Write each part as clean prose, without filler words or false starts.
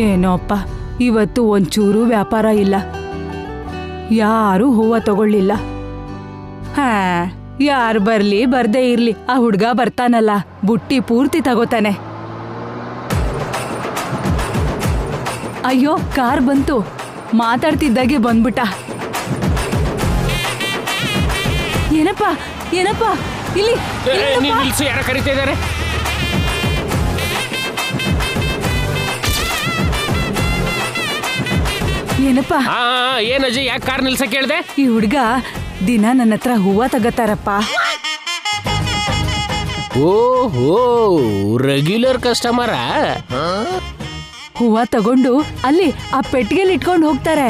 ಏನೋಪ್ಪ, ಇವತ್ತು ಒಂಚೂರು ವ್ಯಾಪಾರ ಇಲ್ಲ. ಯಾರು ಹೂವ ತಗೊಳ್ಳಿಲ್ಲ. ಹಾ, ಯಾರು ಬರ್ಲಿ ಬರ್ದೇ ಇರ್ಲಿ, ಆ ಹುಡ್ಗ ಬರ್ತಾನಲ್ಲ, ಬುಟ್ಟಿ ಪೂರ್ತಿ ತಗೋತಾನೆ. ಅಯ್ಯೋ, ಕಾರ್ ಬಂತು. ಮಾತಾಡ್ತಿದ್ದಾಗೆ ಬಂದ್ಬಿಟ್ಟ. ಏನಪ್ಪ ಏನಪ್ಪ ಇಲ್ಲಿ ಯಾರ ಕರೀತಾ ಇದ್ದಾರೆ? ಏನಪ್ಪ? ಏನಜ್ಜಿ, ಯಾಕೆ ಕಾರ್ ನಿಲ್ಸ ಕೇಳ್ದೆ? ಈ ಹುಡ್ಗ ದಿನ ನನ್ನ ಹತ್ರ ಹೂವ ತಗೋತಾರಪ್ಪ. ಓಹೋ, ರೆಗ್ಯುಲರ್ ಕಸ್ಟಮರಾ? ಹೂವ ತಗೊಂಡು ಅಲ್ಲಿ ಆ ಪೆಟ್ಟಿಗೆಲಿ ಇಟ್ಕೊಂಡು ಹೋಗ್ತಾರೆ.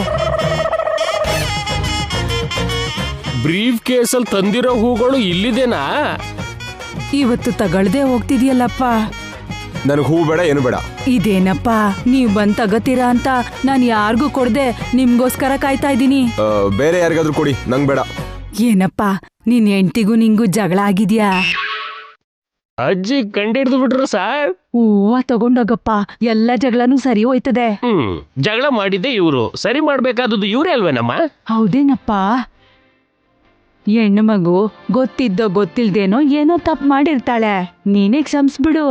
ಬ್ರೀಫ್ ಕೇಸಲ್ಲಿ ತಂದಿರೋ ಹೂಗಳು ಇಲ್ಲಿದೇನಾ? ಇವತ್ತು ತಗೊಳ್ದೆ ಹೋಗ್ತಿದ್ಯಲ್ಲಪ್ಪ. ನನಗೆ ಹೂ ಬೇಡ, ಏನು ಬೇಡ. ಇದೇನಪ್ಪ, ನೀವ್ ಬಂದ್ ತಗೋತೀರಾ ಅಂತ ನಾನ್ ಯಾರಿಗೂ ಕೊಡ್ದೆ ನಿಮ್ಗೋಸ್ಕರ ಕಾಯ್ತಾ ಇದ್ದೀನಿ. ಬೇರೆ ಯಾರಿಗಾದ್ರೂ ಕೊಡಿ, ನಂಗೆ ಬೇಡ. ಏನಪ್ಪ, ನಿನ್ ಹೆಂಡ್ತಿಗೂ ನಿಂಗೂ ಜಗಳ ಆಗಿದ್ಯಾ? ಅಜ್ಜಿ ಕಂಡಿಡ್ದು ಬಿಟ್ರು ಸಾರ್. ಹೂವ ತಗೊಂಡೋಗಪ್ಪ, ಎಲ್ಲ ಜಗಳನೂ ಸರಿ ಹೋಯ್ತದೆ. ಜಗಳ ಮಾಡಿದ್ದೆ ಇವ್ರು, ಸರಿ ಮಾಡ್ಬೇಕಾದದ್ದು ಇವ್ರೇ ಅಲ್ವೇನಮ್ಮ? ಹೌದೇನಪ್ಪ? ಹೆಣ್ಣು ಮಗು ಗೊತ್ತಿದ್ದೋ ಗೊತ್ತಿಲ್ದೇನೋ ಏನೋ ತಪ್ಪು ಮಾಡಿರ್ತಾಳೆ, ನೀನೇ ಕ್ಷಮಿಸ್ಬಿಡು.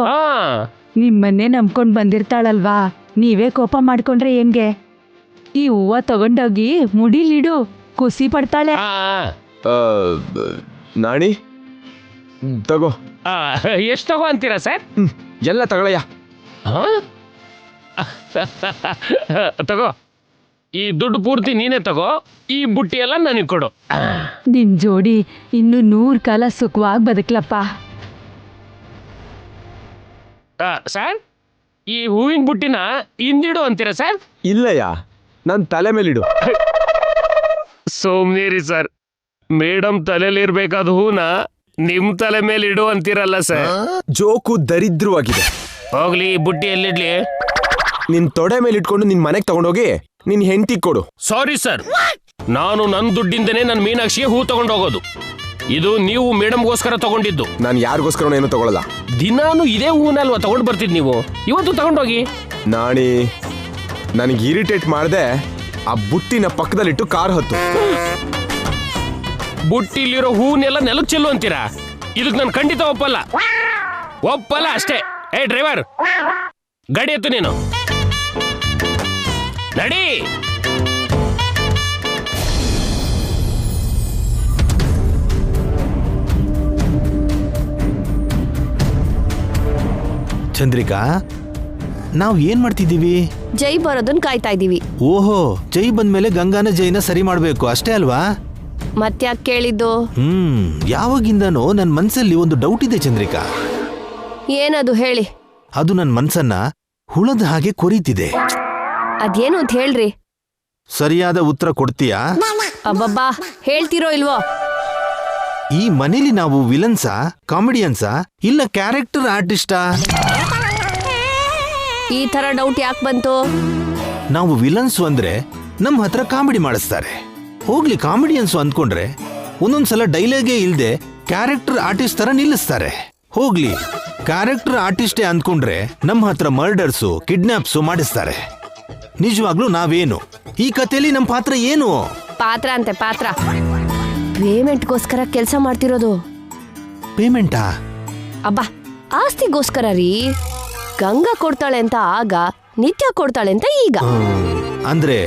ನಿಮ್ಮನ್ನೇ ನಂಬ್ಕೊಂಡ್ ಬಂದಿರ್ತಾಳಲ್ವಾ, ನೀವೇ ಕೋಪ ಮಾಡ್ಕೊಂಡ್ರೆ ಹೆಂಗೆ? ಈ ಹೂವ ತಗೊಂಡೋಗಿ ಮುಡಿಲಿಡು, ಖುಷಿ ಪಡ್ತಾಳೆ. ನಾಣಿ ತಗೋ. ಎಷ್ಟು ತಗೋ ಅಂತೀರಾ ಸರ್? ಎಲ್ಲ ತಗೊಳಯ್ಯ. ತಗೋ, ಈ ದುಡ್ಡು ಪೂರ್ತಿ ನೀನೇ ತಗೋ, ಈ ಬುಟ್ಟಿ ಎಲ್ಲ ನನಗೆ ಕೊಡು. ನಿನ್ ಜೋಡಿ ಇನ್ನು 100 ಕಾಲ ಸುಖವಾಗಿ ಬದುಕ್ಲಪ್ಪ. ಸರ್, ಈ ಹೂವಿನ ಬುಟ್ಟಿನ ಹಿಂದಿಡು ಅಂತೀರಾ ಸರ್? ಇಲ್ಲಯ್ಯ, ನನ್ನ ತಲೆ ಮೇಲಿಡು. ಸೋಮ್ನೇರಿ ಸರ್, ಮೇಡಮ್ ತಲೆಲಿರ್ಬೇಕಾದ ಹೂನ ನಿಮ್ ತಲೆ ಮೇಲೆ ಇಡು ಅಂತೀರಲ್ಲ ಸರ್. ಜೋಕು ದರಿದ್ರವಾಗಿದೆ. ಹೋಗ್ಲಿ, ಈ ಬುಟ್ಟಿ ಎಲ್ಲಿಡ್ಲಿ? ನಿನ್ ತೊಡೆ ಮೇಲೆ ಇಟ್ಕೊಂಡು ನಿನ್ ಮನೆಗೆ ತಗೊಂಡೋಗಿ ನಿನ್ ಹೆಂಡತಿ ಕೊಡು. ಸಾರಿ ಸರ್, ನಾನು ನನ್ನ ದುಡ್ಡಿಂದನೇ ನನ್ನ ಮೀನಾಕ್ಷಿಗೆ ಹೂ ತಗೊಂಡೋಗೋದು. ಇದು ನೀವು ಮೇಡಮ್ಗೋಸ್ಕರ ತಗೊಂಡಿದ್ದು. ನಾನು ಯಾರಿಗೋಸ್ಕರ ಏನು ತಗೊಳ್ಳಲ್ಲ. ದಿನಾನು ಇದೇ ಹೂವನ್ನಲ್ವಾ ತಗೊಂಡು ಬರ್ತಿದ್ ನೀವು, ಇವತ್ತು ತಗೊಂಡೋಗಿ. ನಾಣಿ, ನನಗೆ ಇರಿಟೇಟ್ ಮಾಡ್ದೆ ಆ ಬುಟ್ಟಿನ ಪಕ್ಕದಲ್ಲಿಟ್ಟು ಕಾರ್ ಹತ್ತು. ಬುಟ್ಟಿಲಿರೋ ಹೂನೆಲ್ಲ ನೆಲಕ್ಕೆ ಚೆಲ್ಲು ಅಂತೀರಾ? ಇದಕ್ಕೆ ನಾನು ಖಂಡಿತ ಒಪ್ಪಲ್ಲ ಅಷ್ಟೇ. ಏ ಡ್ರೈವರ್, ಗಾಡಿ ಎತ್ತು ನೀನು, ನಡಿ. ಚಂದ್ರಿಕಾ, ನಾವು ಏನ್ ಮಾಡ್ತಿದ್ದೀವಿ? ಜೈ ಬರೋದನ್ನ ಕಾಯ್ತಾ ಇದೀವಿ. ಓಹೋ, ಜೈ ಬಂದ್ಮೇಲೆ ಗಂಗಾನ ಜೈನ ಸರಿ ಮಾಡ್ಬೇಕು ಅಷ್ಟೇ ಅಲ್ವಾ? ಮತ್ತ್ಯಾಕೆ ಕೇಳಿದ್ದು? ಯಾವಾಗಿಂದನೋ ನನ್ನ ಮನ್ಸಲ್ಲಿ ಒಂದು ಡೌಟ್ ಇದೆ ಚಂದ್ರಿಕಾ. ಏನದು ಹೇಳಿ. ಅದು ನನ್ನ ಮನ್ಸನ್ನ ಹುಳದ ಹಾಗೆ ಕೊರೀತಿದೆ. ಅದೇನು ಅಂತ ಹೇಳ್ರಿ. ಸರಿಯಾದ ಉತ್ತರ ಕೊಡ್ತೀಯಾ? ಅಬ್ಬಬ್ಬಾ, ಹೇಳ್ತಿರೋ ಇಲ್ವೋ? ಈ ಮನೇಲಿ ನಾವು ವಿಲನ್ಸಾ, ಕಾಮಿಡಿಯನ್ಸಾ, ಇಲ್ಲ ಕ್ಯಾರೆಕ್ಟರ್ ಆರ್ಟಿಸ್ಟಾ? ಈ ತರ ಡೌಟ್ ಯಾಕೆ ಬಂತು? ನಾವು ವಿಲನ್ಸು ಅಂದ್ರೆ ನಮ್ಮ ಹತ್ರ ಕಾಮಿಡಿ ಮಾಡಿಸ್ತಾರೆ. ಹೋಗ್ಲಿ, ಕಾಮಿಡಿಯನ್ಸು ಅಂದ್ಕೊಂಡ್ರೆ ಒಂದೊಂದ್ಸಲ ಡೈಲಾಗೇ ಇಲ್ದೆ ಕ್ಯಾರೆಕ್ಟರ್ ಆರ್ಟಿಸ್ಟ್ ತರ ನಿಲ್ಲಿಸ್ತಾರೆ. ಹೋಗ್ಲಿ, ಕ್ಯಾರೆಕ್ಟರ್ ಆರ್ಟಿಸ್ಟೇ ಅಂದ್ಕೊಂಡ್ರೆ ನಮ್ಮ ಹತ್ರ ಮರ್ಡರ್ಸು, ಕಿಡ್ನಾಪ್ಸು ಮಾಡಿಸ್ತಾರೆ. ನಿಜವಾಗ್ಲೂ ನಾವೇನು ಈ ಕಥೆಯಲ್ಲಿ ನಮ್ಮ ಪಾತ್ರ ಏನು? ಪಾತ್ರ ಅಂತೆ ಪಾತ್ರ. ಪೇಮೆಂಟ್ಗೋಸ್ಕರ ಕೆಲಸ ಮಾಡ್ತಿರೋದು. ಪೇಮೆಂಟಾ? ಅಬ್ಬಾ, ಆಸ್ತಿಗೋಸ್ಕರ ರೀ. ಗಂಗಾ ಕೊಡ್ತಾಳೆ ಅಂತ ಆಗ, ನಿತ್ಯ ಕೊಡ್ತಾಳೆ ಅಂತ ಈಗ. ಅಂದ್ರೆ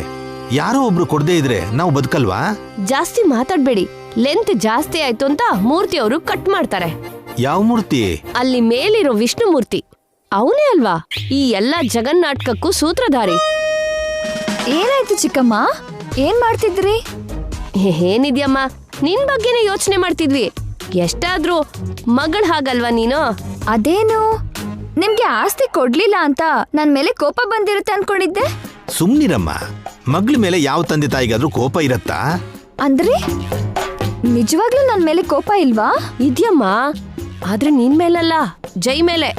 ಯಾರೋ ಒಬ್ರು ಕೊಡದೇ ಇದ್ರೆ ನಾವು ಬದುಕಲ್ವಾ? ಜಾಸ್ತಿ ಮಾತಾಡ್ಬೇಡಿ. ಲೆಂತ್ ಜಾಸ್ತಿ ಆಯ್ತು ಅಂತ ಮೂರ್ತಿ ಅವರು ಕಟ್ ಮಾಡ್ತಾರೆ. ಯಾವ ಮೂರ್ತಿ? ಅಲ್ಲಿ ಮೇಲಿರೋ ವಿಷ್ಣು ಮೂರ್ತಿ, ಅವನೇ ಅಲ್ವಾ ಈ ಎಲ್ಲಾ ಜಗನ್ನಾಟಕಕ್ಕೂ ಸೂತ್ರಧಾರಿ. ಏನಾಯ್ತು ಚಿಕ್ಕಮ್ಮ, ಏನ್ ಮಾಡ್ತಿದ್ರಿ? ಏನಿದ್ಯಮ್ಮ, ನಿನ್ ಬಗ್ಗೆನೇ ಯೋಚನೆ ಮಾಡ್ತಿದ್ವಿ. ಎಷ್ಟಾದ್ರೂ ಮಗಳ ಹಾಗಲ್ವಾ ನೀನು? ಅದೇನು, ನಿಮ್ಗೆ ಆಸ್ತಿ ಕೊಡ್ಲಿಲ್ಲ ಅಂತ ನನ್ ಮೇಲೆ ಕೋಪ ಬಂದಿರುತ್ತೆ ಅನ್ಕೊಂಡಿದ್ದೆ. ಸುಮ್ನಿರಮ್ಮ, ಮಗಳ ಮೇಲೆ ಯಾವ ತಂದೆ ತಾಯಿಗಾದ್ರೂ ಕೋಪ ಇರತ್ತಾ? ಅಂದ್ರೆ ನಿಜವಾಗ್ಲೂ ನನ್ ಮೇಲೆ ಕೋಪ ಇಲ್ವಾ? ಇದ್ಯಮ್ಮ, ಆದ್ರೆ ನಿನ್ ಮೇಲಲ್ಲ, ಜೈ ಮೇಲೆ.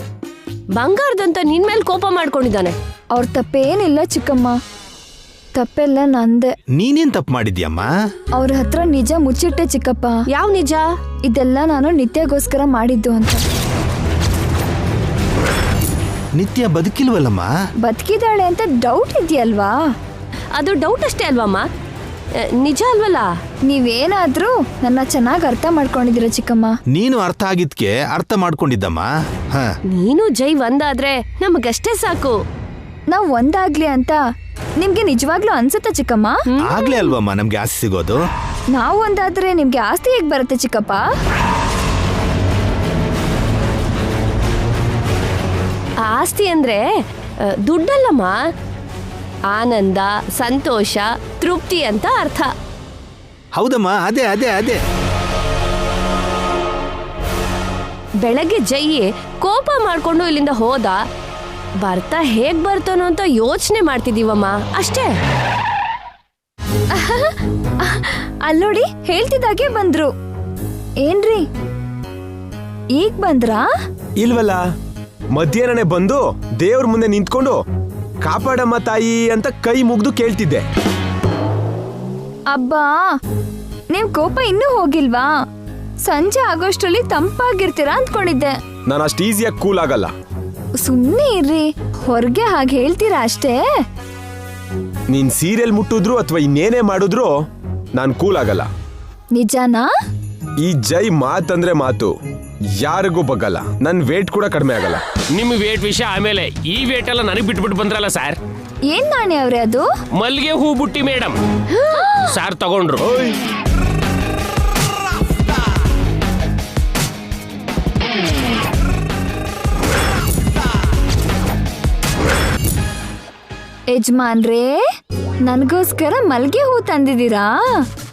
ಬಂಗಾರದಂತ ನಿನ್ ಮೇಲೆ ಕೋಪ ಮಾಡ್ಕೊಂಡಿದ್ದಾನೆ. ಅವ್ರ ತಪ್ಪೇನಿಲ್ಲ ಚಿಕ್ಕಮ್ಮ, ತಪ್ಪೆಲ್ಲ ನಂದೆ. ನೀನೇನ್ ತಪ್ಪು ಮಾಡಿದ್ಯಮ್ಮ? ಅವ್ರ ಹತ್ರ ನಿಜ ಮುಚ್ಚಿಟ್ಟೆ ಚಿಕ್ಕಪ್ಪ. ಯಾವ ನಿಜ? ಇದೆಲ್ಲ ನಾನು ನಿತ್ಯಗೋಸ್ಕರ ಮಾಡಿದ್ದು ಅಂತ. ನಿತ್ಯ ಬದುಕಿಲ್ವಲ್ಲಮ್ಮ. ಬದುಕಿದಾಳೆ ಅಂತ ಡೌಟ್ ಇದೆಯಲ್ವಾ? ಅದು ಡೌಟ್ ಅಷ್ಟೇ ಅಲ್ವಮ್ಮ, ನಿಜ ಅಲ್ವಲ್ಲ? ನೀವೇನಾದ್ರೂ ನನ್ನ ಚೆನ್ನಾಗಿ ಅರ್ಥ ಮಾಡ್ಕೊಂಡಿದ್ದೀರ ಚಿಕ್ಕಮ್ಮ. ನೀನು ಅರ್ಥ ಆಗಿದ್ಕೆ ಅರ್ಥ ಮಾಡ್ಕೊಂಡಿದ್ದಮ್ಮ. ಹ, ನೀನು ಜೈ ಒಂದಾದ್ರೆ ನಮಗಷ್ಟೇ ಸಾಕು. ನಾವ್ ಒಂದಾಗ್ಲಿ ಅಂತ ನಿಮ್ಗೆ ನಿಜವಾಗ್ಲೂ ಅನ್ಸುತ್ತೆ ಚಿಕ್ಕಮ್ಮ? ಆಗ್ಲೇ ಅಲ್ವಮ್ಮ ನಮ್ಗೆ ಆಸೆ ಸಿಗೋದು. ನಾವು ಒಂದಾದ್ರೆ ನಿಮ್ಗೆ ಆಸ್ತಿ ಹೇಗ್ ಬರುತ್ತೆ ಚಿಕ್ಕಪ್ಪ? ಆಸ್ತಿ ಅಂದ್ರೆ ದುಡ್ಡಲ್ಲಮ್ಮ, ಆನಂದ, ಸಂತೋಷ, ತೃಪ್ತಿ ಅಂತ ಅರ್ಥ. ಹೌದಮ್ಮ, ಅದೇ ಅದೇ ಅದೇ. ಬೆಳಗ್ಗೆ ಜೈ ಕೋಪ ಮಾಡ್ಕೊಂಡು ಇಲ್ಲಿಂದ ಹೋದ, ಬರ್ತಾ ಹೇಗ್ ಬರ್ತಾನೋ ಅಂತ ಯೋಚನೆ ಮಾಡ್ತಿದೀವಮ್ಮ, ಅಷ್ಟೇ. ಅಲ್ಲೋಡಿ, ಹೇಳ್ತಿದ್ದಾಗೆ ಬಂದ್ರು. ಏನ್ರಿ ಈಗ ಬಂದ್ರಾ? ಇಲ್ವಲ್ಲ, ಮಧ್ಯಾಹ್ನನೇ ಬಂದು ದೇವ್ರ ಮುಂದೆ ನಿಂತ್ಕೊಂಡು ಕಾಪಾಡಮ್ಮ ತಾಯಿ ಅಂತ ಕೈ ಮುಗ್ದು ಕೇಳ್ತಿದ್ದೆ. ಅಬ್ಬಾ, ನಿಮ್ ಕೋಪ ಇನ್ನೂ ಹೋಗಿಲ್ವಾ? ಸಂಜೆ ಆಗೋಷ್ಟರಲ್ಲಿ ತಂಪಾಗಿರ್ತೀರಾ ಅಂದ್ಕೊಂಡಿದ್ದೆ. ನಾನು ಅಷ್ಟು ಈಸಿಯಾಗಿ ಕೂಲ್ ಆಗಲ್ಲ. ಸುಮ್ನೆ ಇರ್ರಿ, ಹೊರಗೆ ಹಾಗೆ ಹೇಳ್ತೀರಾ ಅಷ್ಟೇ. ನೀನ್ ಸೀರಿಯಲ್ ಮುಟ್ಟಿದ್ರು ಅಥವಾ ಇನ್ನೇನೇ ಮಾಡಿದ್ರು ನಾನು ಕೂಲ್ ಆಗಲ್ಲ. ನಿಜಾನಾ? ಈ ಜೈ ಮಾತಂದ್ರೆ ಮಾತು, ಯಾರಿಗೂ ಬಗ್ಗಲ್ಲ. ನನ್ ವೇಟ್ ಕೂಡ ಕಡಿಮೆ ಆಗಲ್ಲ. ನಿಮ್ ವೇಟ್ ವಿಷಯ ಆಮೇಲೆ, ಈ ವೇಟ್ ಎಲ್ಲ ನನಗೆ ಬಿಟ್ಬಿಟ್ಟು ಬಂದ್ರಲ್ಲ ಸರ್. ಏನ್ ನಾಣೆ ಅವ್ರೆ ಅದು? ಮಲ್ಗೆ ಹೂ ಬುಟ್ಟಿ ಮೇಡಮ್ ಸಾರ್ ತಗೊಂಡ್ರು. ಯಜಮಾನ್ರೇ, ನನಗೋಸ್ಕರ ಮಲ್ಗೆ ಹೂ ತಂದಿದ್ದೀರಾ?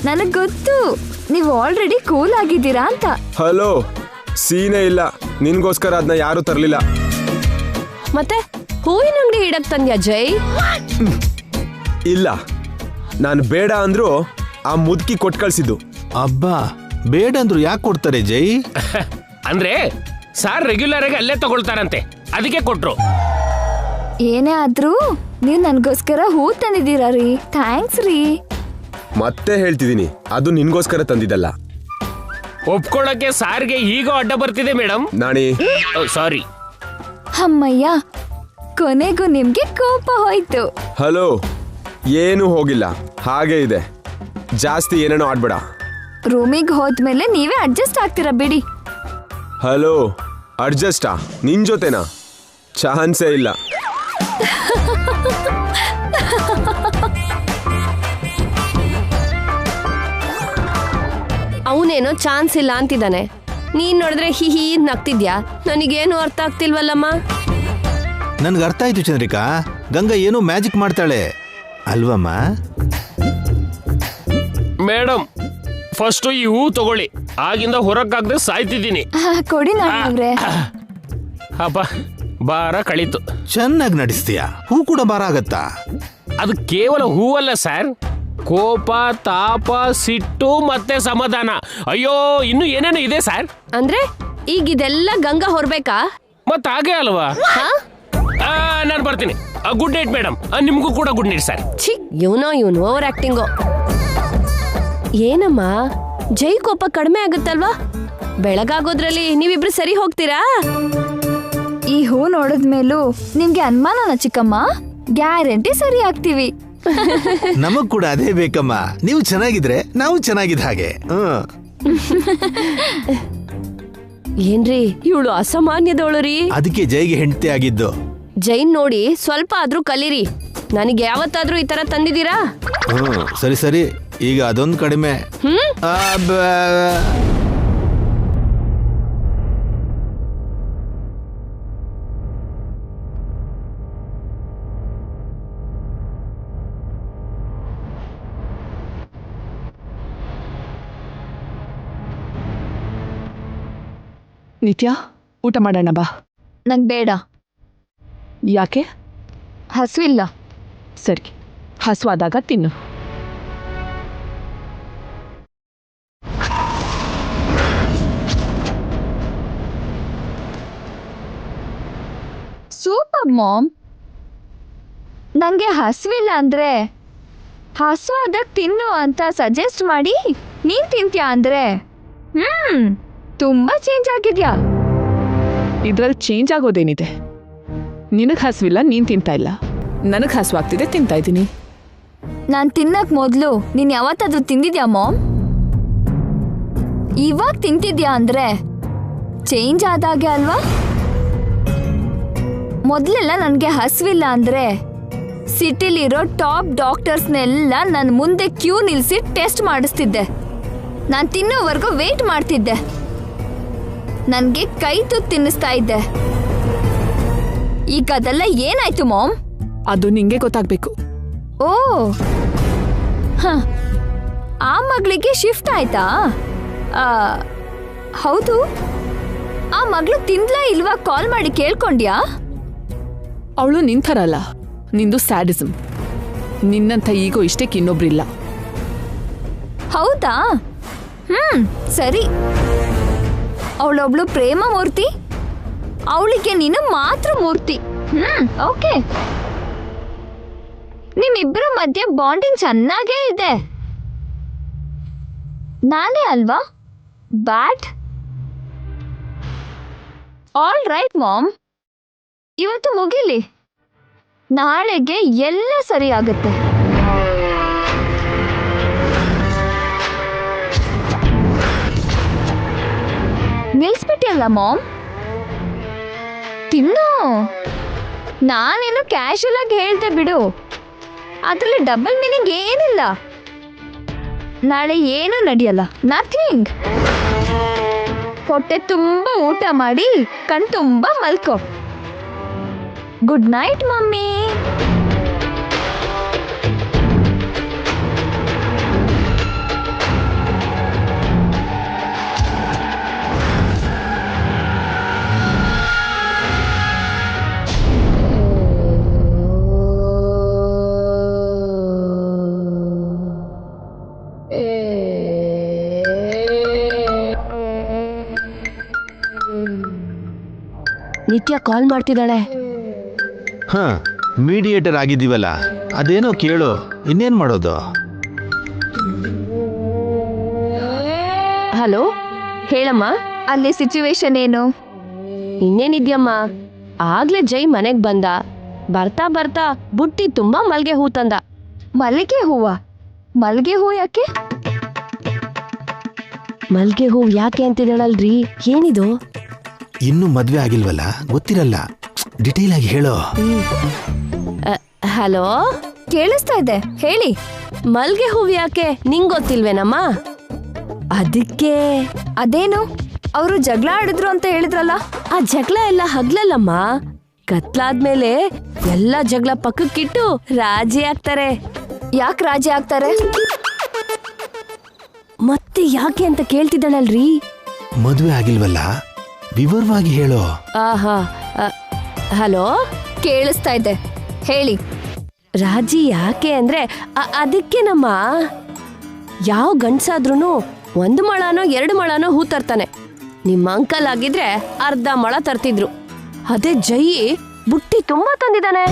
ನನಗ್ ಗೊತ್ತು ನೀವು ಆಲ್ರೆಡಿ ಕೂಲ್ ಆಗಿದ್ದೀರಾ ಅಂತ. ಹಲೋ, ಸೀನೆ ಇಲ್ಲ. ನಿನ್ಗೋಸ್ಕರ ಅದನ್ನ ಯಾರು ತರ್ಲಿಲ್ಲ. ಮತ್ತೆ ಹೂವಿನ ಅಂಗಡಿ ಇಡಕ್ ತಂದ್ಯಾ ಜೈ? ಇಲ್ಲ, ನಾನು ಬೇಡ ಅಂದ್ರು ಆ ಮುದುಕಿ ಕೊಟ್ ಕಳ್ಸಿದ್ದು. ಅಬ್ಬಾ, ಬೇಡ ಅಂದ್ರು ಯಾಕೆ ಕೊಡ್ತಾರೆ ಜೈ? ಅಂದ್ರೆ ಸಾರ್ ರೆಗ್ಯುಲರ್ ಆಗಿ ಅಲ್ಲೇ ತಗೊಳ್ತಾರಂತೆ, ಅದಕ್ಕೆ ಕೊಟ್ರು. ಏನೇ ಆದ್ರೂ ನೀವ್ ನನ್ಗೋಸ್ಕರ ಹೂ ತಂದಿದ್ದೀರಾ ರೀ. ಥ್ಯಾಂಕ್ಸ್ ರೀ. ಮತ್ತೆ ಹೇಳ್ತಿದೀನಿ, ಅದು ನಿನ್ಗೋಸ್ಕರ ತಂದಿದ್ದಲ್ಲ. ಒಪ್ಕೊಳ್ಳಕ್ಕೆ ಸಾರ್ಗೆ ಈಗ ಅಡ್ಡ ಬರ್ತಿದೆ ಮೇಡಮ್. ನಾಣಿ, ಸಾರಿ. ಅಮ್ಮಯ್ಯ, ಕೊನೆಗೂ ನಿಮ್ಗೆ ಕೋಪ ಹೋಯ್ತು. ಹಲೋ, ಏನು ಹೋಗಿಲ್ಲ, ಹಾಗೆ ಇದೆ. ಜಾಸ್ತಿ ಏನೇನೋ ಆಡ್ಬೇಡ. ರೂಮಿಗೆ ಹೋದ್ಮೇಲೆ ನೀವೇ ಅಡ್ಜಸ್ಟ್ ಆಗ್ತೀರಾ ಬಿಡಿ. ಹಲೋ, ಅಡ್ಜಸ್ಟಾ? ನಿನ್ ಜೊತೆನಾ? ಚಾನ್ಸೇ ಇಲ್ಲ. ಅವನೇನೋ ಚಾನ್ಸ್ ಇಲ್ಲ ಅಂತಿದ್ದಾನೆ, ನೀನ್ ನೋಡಿದ್ರೆ ಹಿಹಿ ನಗ್ತಿದ್ಯಾ. ನನಗೇನು ಅರ್ಥ ಆಗ್ತಿಲ್ವಲ್ಲಮ್ಮ. ನನ್ಗೆ ಅರ್ಥ ಆಯ್ತು ಚಂದ್ರಿಕಾ, ಗಂಗಾ ಏನೋ ಮ್ಯಾಜಿಕ್ ಮಾಡ್ತಾಳೆ ಅಲ್ವಮ್ಮ? ಮೇಡಮ್, ಫಸ್ಟ್ ಈ ಹೂ ತಗೊಳ್ಳಿ, ಆಗಿಂದ ಹೊರಕ್ಕಾಗದೆ ಸಾಯ್ತಿದ್ದೀನಿ. ಕೊಡಿ ನಾಣ್ಯವ್ರೆ. ಅಪ್ಪ, ಭಾರ ಕಳೀತು. ಚೆನ್ನಾಗಿ ನಡೆಸ್ತೀಯ. ಹೂ ಕೂಡ ಭಾರ ಆಗತ್ತಾ? ಅದು ಕೇವಲ ಹೂವಲ್ಲ ಸರ್, ಕೋಪ, ತಾಪ, ಸಿಟ್ಟು ಮತ್ತೆ ಸಮಾಧಾನ. ಅಯ್ಯೋ, ಇನ್ನು ಏನೇನೋ ಇದೆ ಸರ್. ಅಂದ್ರೆ ಈಗ ಇದೆಲ್ಲ ಗಂಗಾ ಹೊರಬೇಕಾ? ಮತ್ ಹಾಗೆ ಅಲ್ವಾ? ನಾನು ಬರ್ತೀನಿ. Good night madam. ನಿಮ್ಗೂ ಕೂಡ ಗುಡ್ ನೈಟ್ ಸರ್. ಛೀ, ಇವನು ಓವರ್ ಆಕ್ಟಿಂಗು. ಏನಮ್ಮ, ಜೈ ಕೋಪ ಕಡಿಮೆ ಆಗುತ್ತಲ್ವಾ? ಬೆಳಗಾಗೋದ್ರಲ್ಲಿ ನೀವಿಬ್ರು ಸರಿ ಹೋಗ್ತೀರಾ? ಈ ಹೂ ನೋಡಿದ್ಮೇಲೂ ನಿಮ್ಗೆ ಅನುಮಾನನ ಚಿಕ್ಕಮ್ಮ? ಗ್ಯಾರಂಟಿ ಸರಿ ಆಗ್ತೀವಿ. ನಮಗ್ ಕೂಡ ಅದೇ ಬೇಕಮ್ಮ. ನೀವು ಚೆನ್ನಾಗಿದ್ರೆ ನಾವು ಚೆನ್ನಾಗಿದ್ದ ಹಾಗೆ. ಏನ್ರಿ, ಇವಳು ಅಸಾಮಾನ್ಯದವಳು ರೀ. ಅದಕ್ಕೆ ಜೈಗೆ ಹೆಂಡತಿ ಆಗಿದ್ದು. ಜೈನ್ ನೋಡಿ ಸ್ವಲ್ಪ ಆದ್ರೂ ಕಲೀರಿ. ನನಗೆ ಯಾವತ್ತಾದ್ರೂ ಈ ತರ ತಂದಿದ್ದೀರಾ? ಸರಿ ಸರಿ, ಈಗ ಅದೊಂದು ಕಡಿಮೆ. ನಿತ್ಯ, ಊಟ ಮಾಡೋಣ ಬಾ. ನಂಗೆ ಬೇಡ. ಯಾಕೆ? ಹಸುವಿಲ್ಲ. ಸರಿ, ಹಸುವಾದಾಗ ತಿನ್ನು. Super mom. ನಂಗೆ ಹಸುವಿಲ್ಲ ಅಂದ್ರೆ ಹಸು ಆದಾಗ ತಿನ್ನು ಅಂತ ಸಜೆಸ್ಟ್ ಮಾಡಿ ನೀನ್ ತಿಂತ್ಯಾ ಅಂದ್ರೆ ತುಂಬಾ ಚೇಂಜ್ ಆಗಿದ್ಯಾ. ಇದ್ರಲ್ಲಿ ಚೇಂಜ್ ಆಗೋದೇನಿದೆ? ನಿನಗೆ ಹಸುವಿಲ್ಲ, ನೀನು ತಿಂತಾ ಇಲ್ಲ. ನನಗೆ ಹಸುವಾಗ್ತಿದೆ, ತಿಂತಾ ಇದ್ದೀನಿ. ನಾನು ತಿನ್ನಕ್ ಮೊದಲು ನೀನು ಯಾವತ್ತಾದ್ರೂ ತಿಂದಿದ್ಯಾ ಮಾಮ್? ಇವಾಗ ತಿಂತಿದ್ಯಾ ಅಂದ್ರೆ ಚೇಂಜ್ ಆದಾಗೆ ಅಲ್ವಾ? ಮೊದಲೆಲ್ಲ ನನಗೆ ಹಸುವಿಲ್ಲ ಅಂದ್ರೆ ಸಿಟಿಲಿರೋ ಟಾಪ್ ಡಾಕ್ಟರ್ಸ್ನೆಲ್ಲ ನನ್ನ ಮುಂದೆ ಕ್ಯೂ ನಿಲ್ಲಿಸಿ ಟೆಸ್ಟ್ ಮಾಡಿಸ್ತಿದ್ದೆ. ನಾನು ತಿನ್ನೋವರೆಗೂ ವೇಟ್ ಮಾಡ್ತಿದ್ದೆ. ನನಗೆ ಕೈ ತುತ್ತು ತಿನ್ನಿಸ್ತಾ ಇದ್ದೆ. ಈಗ ಅದೆಲ್ಲ ಏನಾಯ್ತು ಮಾಮ್? ಅದು ನಿಂಗೆ ಗೊತ್ತಾಗ್ಬೇಕು. ಓ ಹ, ಆ ಮಗಳಿಗೆ ಶಿಫ್ಟ್ ಆಯ್ತಾ? ಹೌದು, ಆ ಮಗಳು ತಿಂದ್ಲಾ ಇಲ್ವಾ ಕಾಲ್ ಮಾಡಿ ಕೇಳ್ಕೊಂಡ್ಯಾ? ಅವಳು ನಿಂತರಲ್ಲ, ನಿಂದು ಸ್ಯಾಡಿಸಮ್. ನಿನ್ನಂಥ ಈಗೋ ಇಷ್ಟಕ್ಕೆ ಇನ್ನೊಬ್ರಿಲ್ಲ. ಹೌದಾ? ಸರಿ. ಅವಳೊಬ್ಳು ಪ್ರೇಮ ಮೂರ್ತಿ, ಅವಳಿಗೆ ನೀನು ಮಾತ್ರ ಮೂರ್ತಿ. ಓಕೆ, ನಿಮ್ಮಿಬ್ಬರ ಮಧ್ಯೆ ಬಾಂಡಿಂಗ್ ಚೆನ್ನಾಗೇ ಇದೆ. ನಾನೇ ಅಲ್ವಾ ಬ್ಯಾಡ್? ಆಲ್ ರೈಟ್ ಮಾಮ್, ಇವತ್ತು ಮುಗಿಲಿ, ನಾಳೆಗೆ ಎಲ್ಲ ಸರಿ ಆಗುತ್ತೆ. ನಿಲ್ಸ್ಬಿಟ್ಟಿಯಲ್ಲ ಮಾಮ್, ತಿನ್ನು. ನಾನೇನು ಕ್ಯಾಶುಯಲ್ ಆಗಿ ಹೇಳ್ದೆ ಬಿಡು, ಅದರಲ್ಲಿ ಡಬಲ್ ಮೀನಿಂಗ್ ಏನಿಲ್ಲ. ನಾಳೆ ಏನೂ ನಡೆಯಲ್ಲ, ನಥಿಂಗ್. ಹೊಟ್ಟೆ ತುಂಬ ಊಟ ಮಾಡಿ ಕಣ್ ತುಂಬ ಮಲ್ಕೋ. Good night mummy. ನಿತ್ಯ ಕಾಲ್ ಮಾಡ್ತಿದ್ದಾಳೆ. ಹಾ, ಮೀಡಿಯೇಟರ್ ಆಗಿದ್ದೀವಲ್ಲ, ಅದೇನೋ ಕೇಳು, ಇನ್ನೇನು ಮಾಡೋದು? ಹಲೋ, ಹೇಳಮ್ಮ. ಅಲ್ಲಿ ಸಿಚುವೇಶನ್ ಏನು? ಇನ್ನೇನಿದ್ಯಮ್ಮ, ಆಗ್ಲೇ ಜೈ ಮನೆಗ್ ಬಂದ. ಬರ್ತಾ ಬರ್ತಾ ಬುಟ್ಟಿ ತುಂಬಾ ಮಲ್ಗೆ ಹೂ ತಂದ. ಮಲ್ಲಿಗೆ ಹೂವ? ಮಲ್ಲಿಗೆ ಹೂ ಯಾಕೆ? ಮಲ್ಗೆ ಹೂ ಯಾಕೆ ಅಂತಿದ್ದಾಳಲ್ರಿ, ಏನಿದು? ಇನ್ನೂ ಮದ್ವೆ ಆಗಿಲ್ವಲ್ಲ, ಗೊತ್ತಿರಲ್ಲ. ಡಿಟೇಲ್ ಆಗಿ ಹೇಳೋ. ಹಲೋ, ಕೇಳಿಸ್ತಾ ಇದೆ, ಹೇಳಿ. ಮಲ್ಗೆ ಹೂವು ಯಾಕೆ ನಿಂಗ್ ಗೊತ್ತಿಲ್ವೇನಮ್ಮ? ಅದಕ್ಕೆ. ಅದೇನು, ಅವರು ಜಗಳ ಆಡಿದ್ರು ಅಂತ ಹೇಳಿದ್ರಲ್ಲ? ಆ ಜಗಳ ಎಲ್ಲ ಹಗ್ಲಲ್ಲಮ್ಮ, ಕತ್ಲಾದ್ಮೇಲೆ ಎಲ್ಲ ಜಗಳ ಪಕ್ಕಕ್ಕಿಟ್ಟು ರಾಜಿ ಆಗ್ತಾರೆ. ಯಾಕೆ ರಾಜಿ ಆಗ್ತಾರೆ? ಮತ್ತೆ ಯಾಕೆ ಅಂತ ಕೇಳ್ತಿದ್ದಾಳಲ್ರಿ. ಮದ್ವೆ ಆಗಿಲ್ವಲ್ಲ, ವಿವರವಾಗಿ ಹೇಳೋ. ಆಹಾ, ಹಲೋ, ಕೇಳಿಸ್ತಾ ಇದೆ, ಹೇಳಿ. ರಾಜಿ ಯಾಕೆ ಅಂದ್ರೆ ಅದಕ್ಕೇನಮ್ಮ, ಯಾವ ಗಂಡ್ಸಾದ್ರೂ 1 ಮೊಳನೋ 2 ಮೊಳನೋ ಹೂ ತರ್ತಾನೆ. ನಿಮ್ಮ ಅಂಕಲ್ ಆಗಿದ್ರೆ ಅರ್ಧ ಮೊಳ ತರ್ತಿದ್ರು. ಅದೇ ಜೈ ಬುಟ್ಟಿ ತುಂಬಾ ತಂದಿದ್ದಾನೆ.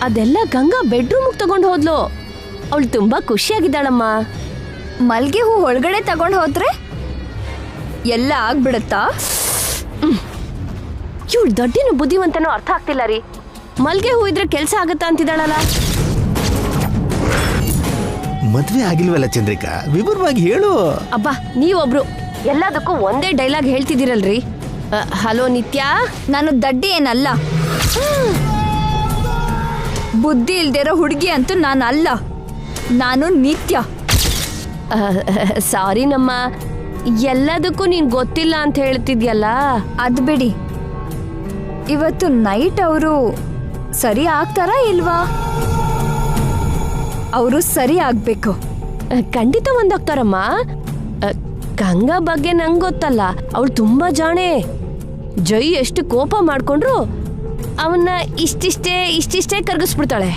ಅದೆಲ್ಲ ಗಂಗಾ ಬೆಡ್ರೂಮ್ಗೆ ತಗೊಂಡು ಹೋದ್ಲು. ಅವಳು ತುಂಬಾ ಖುಷಿಯಾಗಿದ್ದಾಳಮ್ಮ. ಮಲ್ಗೆ ಹೂ ಒಳಗಡೆ ತಗೊಂಡು ಹೋದ್ರೆ ಎಲ್ಲ ಆಗ್ಬಿಡತ್ತಾ? ಇವಳು ದೊಡ್ಡಿನ ಬುದ್ಧಿವಂತನೋ ಅರ್ಥ ಆಗ್ತಿಲ್ಲ ರೀ. ಮಲ್ಗೆ ಹೂ ಇದ್ರೆ ಕೆಲ್ಸ ಆಗತ್ತಾ ಅಂತಿದ್ದಾಳಲ್ಲ. ಮದ್ವೆ ಆಗಿಲ್ವಲ್ಲ ಚಂದ್ರಿಕಾ, ವಿವರವಾಗಿ ಹೇಳು. ಅಬ್ಬಾ, ನೀವೊಬ್ರು ಎಲ್ಲದಕ್ಕೂ ಒಂದೇ ಡೈಲಾಗ್ ಹೇಳ್ತಿದ್ದೀರಲ್ರಿ. ಹಲೋ ನಿತ್ಯ, ನಾನು ದಡ್ಡಿ ಏನಲ್ಲ. ಬುದ್ಧಿ ಇಲ್ದಿರೋ ಹುಡುಗಿ ಅಂತೂ ನಾನು ಅಲ್ಲ, ನಾನು ನಿತ್ಯ. ಸಾರಿ ನಮ್ಮ, ಎಲ್ಲದಕ್ಕೂ ನೀನ್ ಗೊತ್ತಿಲ್ಲ ಅಂತ ಹೇಳ್ತಿದ್ಯಲ್ಲ. ಅದು ಬಿಡಿ, ಇವತ್ತು ನೈಟ್ ಅವರು ಸರಿ ಆಗ್ತಾರಾ ಇಲ್ವಾ? ಅವರು ಸರಿ ಆಗ್ಬೇಕು. ಖಂಡಿತ ಒಂದಾಗ್ತಾರಮ್ಮ. ಗಂಗಾ ಬಗ್ಗೆ ನಂಗೆ ಗೊತ್ತಲ್ಲ, ಅವಳು ತುಂಬಾ ಜಾಣೆ. ಜೈ ಎಷ್ಟು ಕೋಪ ಮಾಡ್ಕೊಂಡ್ರು ಅವನ್ನ ಇಷ್ಟಿಷ್ಟೇ ಕರ್ಗಿಸ್ಬಿಡ್ತಾಳೆ.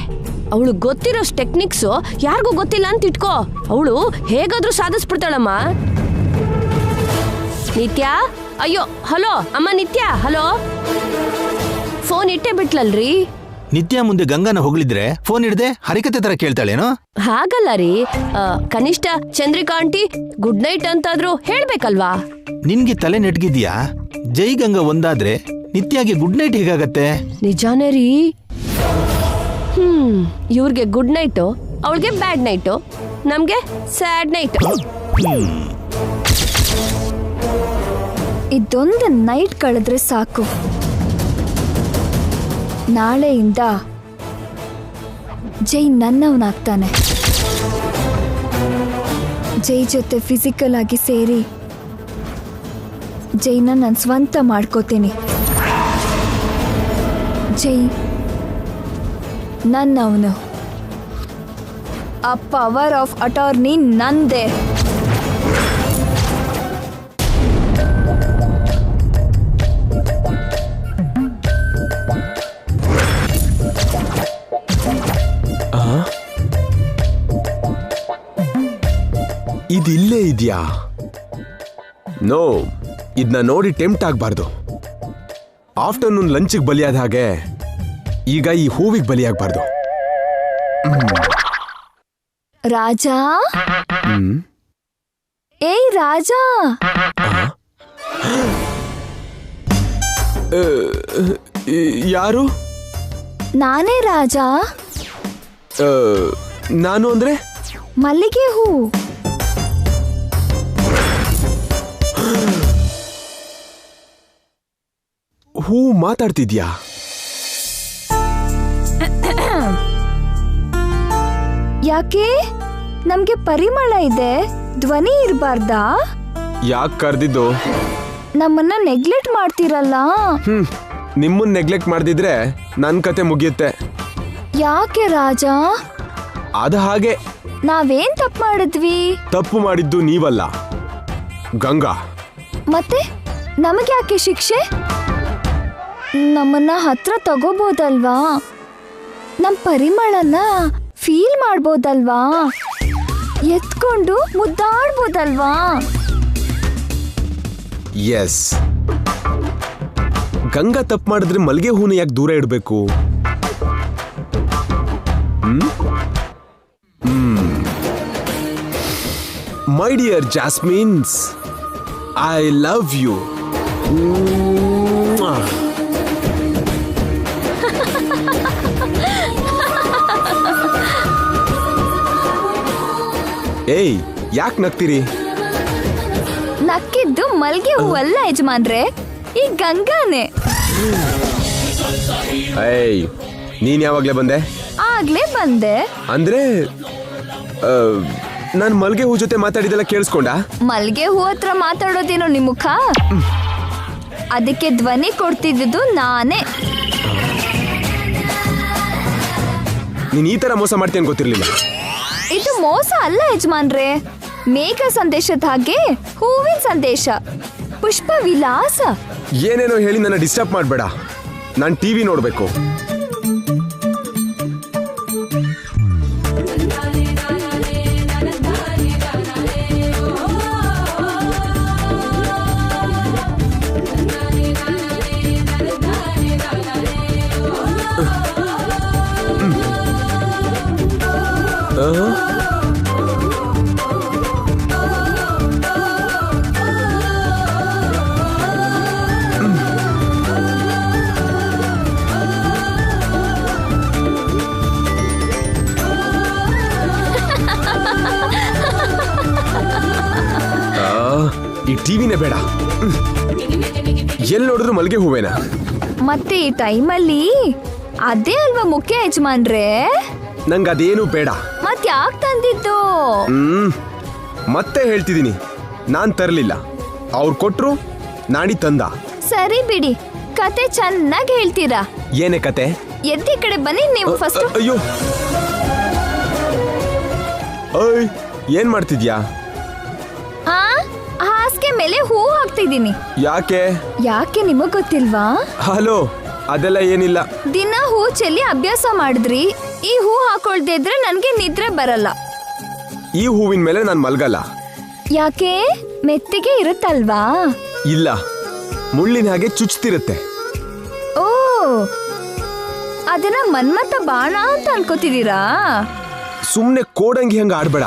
ಅವಳು ಗೊತ್ತಿರೋ ಟೆಕ್ನಿಕ್ಸು ಯಾರಿಗೂ ಗೊತ್ತಿಲ್ಲ ಅಂತ ಇಟ್ಕೋ. ಅವಳು ಹೇಗಾದ್ರೂ ಸಾಧಿಸ್ಬಿಡ್ತಾಳಮ್ಮ. ನಿತ್ಯ, ಅಯ್ಯೋ ಹಲೋ ಅಮ್ಮ, ನಿತ್ಯ ಹಲೋ. ಫೋನ್ ಇಟ್ಟೇ ಬಿಟ್ಲಲ್ರಿ. ನಿತ್ಯ ಮುಂದೆ ಗಂಗಾನ ಹೋಗ್ಲಿದ್ರೆ ಫೋನ್ ಹಿಡ್ದೆ ಹರಿಕತೆ ತರ ಕೇಳ್ತಾಳೇನೋ? ಹಾಗಲ್ಲ ರೀ, ಕನಿಷ್ಠ ಚಂದ್ರಿಕಾ ಆಂಟಿ ಗುಡ್ ನೈಟ್ ಅಂತಾದ್ರೂ ಹೇಳ್ಬೇಕಲ್ವಾ? ನಿನ್ಗೆ ತಲೆ ನೆಟ್ಗಿದ್ಯಾ? ಜೈ ಗಂಗಾ ಒಂದಾದ್ರೆ ನಿತ್ಯಾಗೆ ಗುಡ್ ನೈಟ್ ಹೇಗಾಗತ್ತೆ? ನಿಜಾನೇ ರೀ. ಇವ್ರಿಗೆ ಗುಡ್ ನೈಟು, ಅವಳಿಗೆ ಬ್ಯಾಡ್ ನೈಟು, ನಮ್ಗೆ ಸ್ಯಾಡ್ ನೈಟು. ಇದೊಂದು ನೈಟ್ ಕಳೆದ್ರೆ ಸಾಕು. ನಾಳೆಯಿಂದ ಜೈ ನನ್ನವನಾಗ್ತಾನೆ. ಜೈ ಜೊತೆ ಫಿಸಿಕಲ್ ಆಗಿ ಸೇರಿ ಜೈನ ನಾನು ಸ್ವಂತ ಮಾಡ್ಕೋತೀನಿ. ಜೈ ನನ್ನವನು. ಆ ಪವರ್ ಆಫ್ ಅಟಾರ್ನಿ ನಂದೇ. ಇದಿಲ್ಲೇ ಇದೆಯಾ? ನೋ, ಇದನ್ನ ನೋಡಿ ಟೆಂಪ್ಟ್ ಆಗ್ಬಾರ್ದು. ಆಫ್ಟರ್ನೂನ್ ಲಂಚಿಗೆ ಬಲಿಯಾದ ಹಾಗೆ ಈಗ ಈ ಹೂವಿಗೆ ಬಲಿಯಾಗಬಾರ್ದು. ರಾಜ, ಏಯ್ ರಾಜ, ಯಾರು? ನಾನೇ ರಾಜ. ನಾನು ಅಂದ್ರೆ ಮಲ್ಲಿಗೆ ಹೂ. ಹೂ ಮಾತಾಡ್ತಿದ್ಯಾ? ಯಾಕೆ? ನಮ್ಗೆ ಪರಿಮಳ ಇದೆ, ಧ್ವನಿ ಇರಬಾರ್ದಾ? ಯಾಕೆ ಕರ್ದಿದ್ದು? ನಮ್ಮನ್ನ ನೆಗ್ಲೆಕ್ಟ್ ಮಾಡ್ತೀರಲ್ಲ. ನಿಮ್ಮನ್ನ ನೆಗ್ಲೆಕ್ಟ್ ಮಾಡ್ದಿದ್ರೆ ನನ್ ಕತೆ ಮುಗಿಯುತ್ತೆ. ಯಾಕೆ ರಾಜ? ಅದು ಹಾಗೆ. ನಾವೇನ್ ತಪ್ಪು ಮಾಡಿದ್ವಿ? ತಪ್ಪು ಮಾಡಿದ್ದು ನೀವಲ್ಲ, ಗಂಗಾ. ಮತ್ತೆ ನಮಗೆ ಯಾಕೆ ಶಿಕ್ಷೆ? ನಮ್ಮನ್ನ ಹತ್ರ ತಗೋಬೋದಲ್ವಾ? ನಮ್ ಪರಿಮಳನ ಫೀಲ್ ಮಾಡ್ಬೋದಲ್ವಾ? ಎತ್ಕೊಂಡು ಮುದ್ದಾಡ್ಬೋದಲ್ವಾ? ಎಸ್. ಗಂಗಾ ತಪ್ಪು ಮಾಡಿದ್ರೆ ಮಲ್ಗೆ ಹೂನ ಯಾಕೆ ದೂರ ಇಡಬೇಕು? My dear jasmines, I love you. ಏಯ್, ಯಾಕೆ ನಗ್ತೀರಿ? ನಕ್ಕಿದ್ದು ಮಲ್ಗೆ ಹೂವಲ್ಲ ಯಜಮಾನ್ರೆ, ಈ ಗಂಗಾನೆ. ಏಯ್, ನೀನ್ ಯಾವಾಗ್ಲೇ ಬಂದೆ? ಆಗ್ಲೇ ಬಂದೆ. ಅಂದ್ರೆ ನಾನ್ ಮಲ್ಗೆ ಹೂ ಜೊತೆ ಮಾತಾಡಿದೆಲ್ಲ ಕೇಳಿಸ್ಕೊಂಡ? ಮಲ್ಗೆ ಹೂ ಹತ್ರ ಮಾತಾಡೋದೇನೋ ನಿಮ್ ಮುಖ, ಅದಕ್ಕೆ ಧ್ವನಿ ಕೊಡ್ತಿದ್ದು ನಾನೇ. ನೀನ್ ಈ ತರ ಮೋಸ ಮಾಡ್ತೀನಿ ಗೊತ್ತಿರ್ಲಿಲ್ಲ. ಇದು ಮೋಸ ಅಲ್ಲ ಯಜಮಾನ್ರೆ, ಮೇಘ ಸಂದೇಶದ ಹಾಗೆ ಹೂವಿನ ಸಂದೇಶ, ಪುಷ್ಪ ವಿಲಾಸ. ಏನೇನೋ ಹೇಳಿ ನನ್ನ ಡಿಸ್ಟರ್ಬ್ ಮಾಡ್ಬೇಡ, ನಾನ್ ಟಿವಿ ನೋಡ್ಬೇಕು. ಈ ಟಿವಿನೇ ಬೇಡ, ಎಲ್ಲಿ ನೋಡಿದ್ರು ಮಲ್ಗೆ ಹೂವೇನಾ? ಮತ್ತೆ ಈ ಟೈಮಲ್ಲಿ ಅದೇ ಅಲ್ವಾ ಮುಖ್ಯ ಯಜಮಾನ್ರೆ. ನಂಗೆ ಅದೇನು ಬೇಡ. ಮತ್ ಯಾಕೆ ತಂದಿದ್ದು? ಮತ್ತೆ ಹೇಳ್ತಿದ್ದೀನಿ, ನಾನ್ ತರ್ಲಿಲ್ಲ, ಅವ್ರು ಕೊಟ್ರು, ನಾಡಿ ತಂದ. ಸರಿ ಬಿಡಿ, ಕತೆ ಚೆನ್ನಾಗಿ ಹೇಳ್ತೀರಾ. ಏನೇ ಕತೆ? ಎದ್ದಿ ಕಡೆ ಬನ್ನಿ ನೀವು ಫಸ್ಟ್. ಅಯ್ಯೋ, ಏನ್ ಮಾಡ್ತಿದ್ಯಾ? ಹಾಸಿಗೆ ಮೇಲೆ ಹೂ ಹಾಕ್ತಿದ್ದೀನಿ. ಯಾಕೆ? ಯಾಕೆ ನಿಮಗ್ ಗೊತ್ತಿಲ್ವಾ? ಹಲೋ, ಅದೆಲ್ಲ ಏನಿಲ್ಲ. ದಿನ ಹೂ ಚೆಲ್ಲಿ ಅಭ್ಯಾಸ ಮಾಡಿದ್ರಿ, ಈ ಹೂ ಹಾಕೊಳ್ದೇ ಇದ್ರೆ ನನ್ಗೆ ನಿದ್ರೆ ಬರಲ್ಲ. ಈ ಹೂವಿನ ಮೇಲೆ ನಾನು ಮಲ್ಗಲ್ಲ. ಯಾಕೆ? ಮೆತ್ತಿಗೆ ಇರುತ್ತಲ್ವಾ? ಇಲ್ಲ, ಮುಳ್ಳಿನ ಹಾಗೆ ಚುಚ್ತಿರುತ್ತೆ. ಓ, ಅದನ್ನ ಮನ್ಮಥ ಬಾಣ ಅಂತ ಅನ್ಕೋತಿದ್ದೀರಾ? ಸುಮ್ನೆ ಕೋಡಂಗಿ ಹಂಗ ಆಡ್ಬೇಡ.